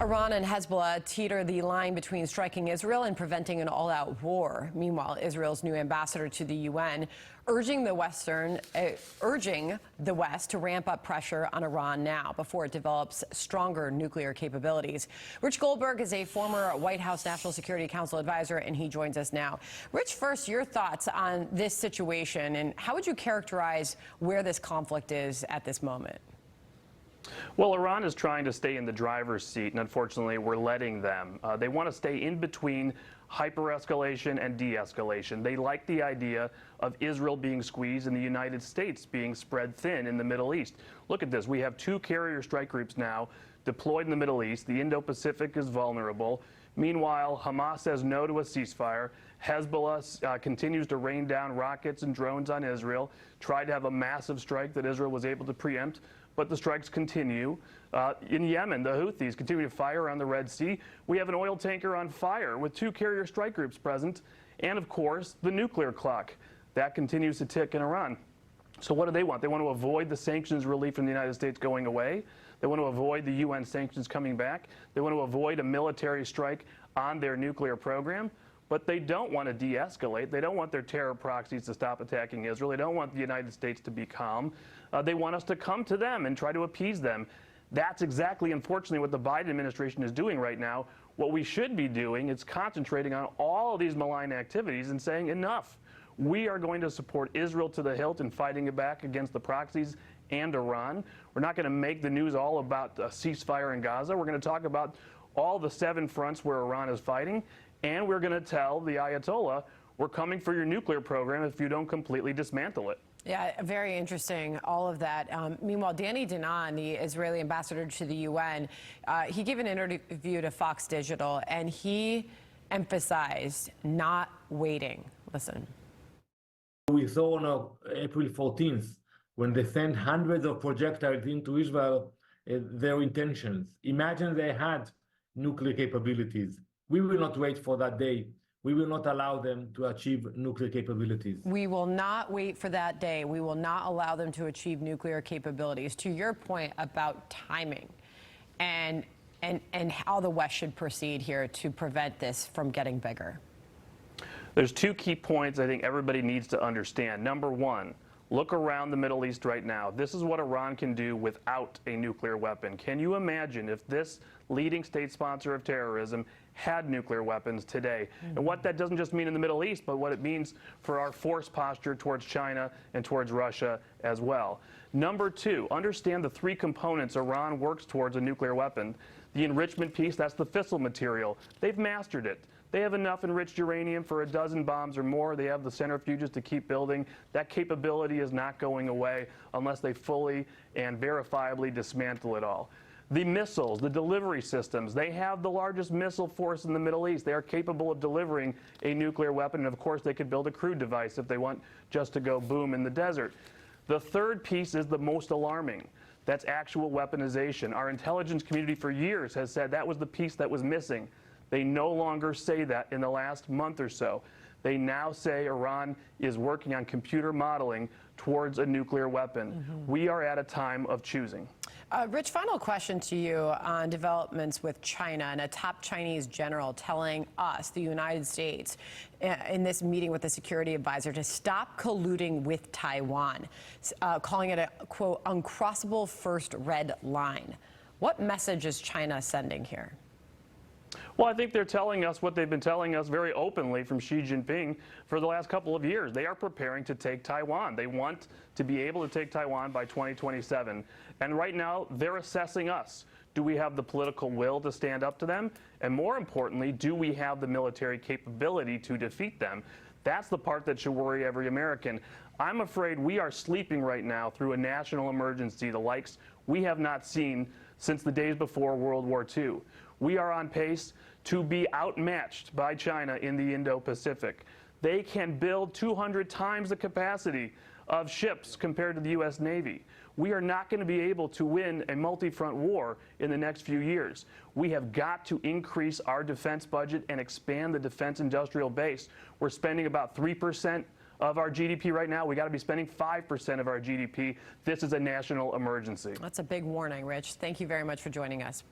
Iran and Hezbollah teeter the line between striking Israel and preventing an all-out war. Meanwhile, Israel's new ambassador to the UN urging the West to ramp up pressure on Iran now before it develops stronger nuclear capabilities. Rich Goldberg is a former White House National Security Council advisor, and he joins us now. Rich, first, your thoughts on this situation, and how would you characterize where this conflict is at this moment? Well, Iran is trying to stay in the driver's seat, and unfortunately, we're letting them. They want to stay in between hyper-escalation and de-escalation. They like the idea of Israel being squeezed and the United States being spread thin in the Middle East. Look at this. We have two carrier strike groups now deployed in the Middle East. The Indo-Pacific is vulnerable. Meanwhile, Hamas says no to a ceasefire. Hezbollah continues to rain down rockets and drones on Israel, tried to have a massive strike that Israel was able to preempt, but the strikes continue. In Yemen, the Houthis continue to fire on the Red Sea. We have an oil tanker on fire with two carrier strike groups present, and of course, the nuclear clock. That continues to tick in Iran. So what do they want? They want to avoid the sanctions relief from the United States going away. They want to avoid the UN sanctions coming back. They want to avoid a military strike on their nuclear program. But they don't want to de-escalate. They don't want their terror proxies to stop attacking Israel. They don't want the United States to be calm. They want us to come to them and try to appease them. That's exactly, unfortunately, what the Biden administration is doing right now. What we should be doing is concentrating on all of these malign activities and saying enough. We are going to support Israel to the hilt in fighting it back against the proxies and Iran. We're not going to make the news all about a ceasefire in Gaza. We're going to talk about all the 7 fronts where Iran is fighting. And we're going to tell the Ayatollah, we're coming for your nuclear program if you don't completely dismantle it. Yeah, very interesting, all of that. Meanwhile, Danny Danon, the Israeli ambassador to the UN, he gave an interview to Fox Digital, and he emphasized not waiting. Listen. We saw on April 14th, when they sent hundreds of projectiles into Israel, their intentions. Imagine they had nuclear capabilities. We will not wait for that day. We will not allow them to achieve nuclear capabilities. We will not wait for that day. We will not allow them to achieve nuclear capabilities. To your point about timing and how the West should proceed here to prevent this from getting bigger. There's 2 key points I think everybody needs to understand. Number 1, look around the Middle East right now. This is what Iran can do without a nuclear weapon. Can you imagine if this leading state sponsor of terrorism had nuclear weapons today? And what that doesn't just mean in the Middle East, but what it means for our force posture towards China and towards Russia as well. Number 2, understand the 3 components Iran works towards a nuclear weapon. The enrichment piece, that's the fissile material. They've mastered it. They have enough enriched uranium for a dozen bombs or more. They have the centrifuges to keep building. That capability is not going away unless they fully and verifiably dismantle it all. The missiles, the delivery systems, they have the largest missile force in the Middle East. They are capable of delivering a nuclear weapon. And of course, they could build a crude device if they want just to go boom in the desert. The third piece is the most alarming. That's actual weaponization. Our intelligence community for years has said that was the piece that was missing. They no longer say that in the last month or so. They now say Iran is working on computer modeling towards a nuclear weapon. We are at a time of choosing. Rich, final question to you on developments with China and a top Chinese general telling us, the United States, in this meeting with the security advisor, to stop colluding with Taiwan, calling it a, quote, uncrossable first red line. What message is China sending here? Well, I think they're telling us what they've been telling us very openly from Xi Jinping for the last couple of years. They are preparing to take Taiwan. They want to be able to take Taiwan by 2027. And right now, they're assessing us. Do we have the political will to stand up to them? And more importantly, do we have the military capability to defeat them? That's the part that should worry every American. I'm afraid we are sleeping right now through a national emergency, the likes we have not seen since the days before World War II. We are on pace to be outmatched by China in the Indo-Pacific. They can build 200 times the capacity of ships compared to the U.S. Navy. We are not going to be able to win a multi-front war in the next few years. We have got to increase our defense budget and expand the defense industrial base. We're spending about 3% of our GDP right now. We got to be spending 5% of our GDP. This is a national emergency. That's a big warning, Rich. Thank you very much for joining us.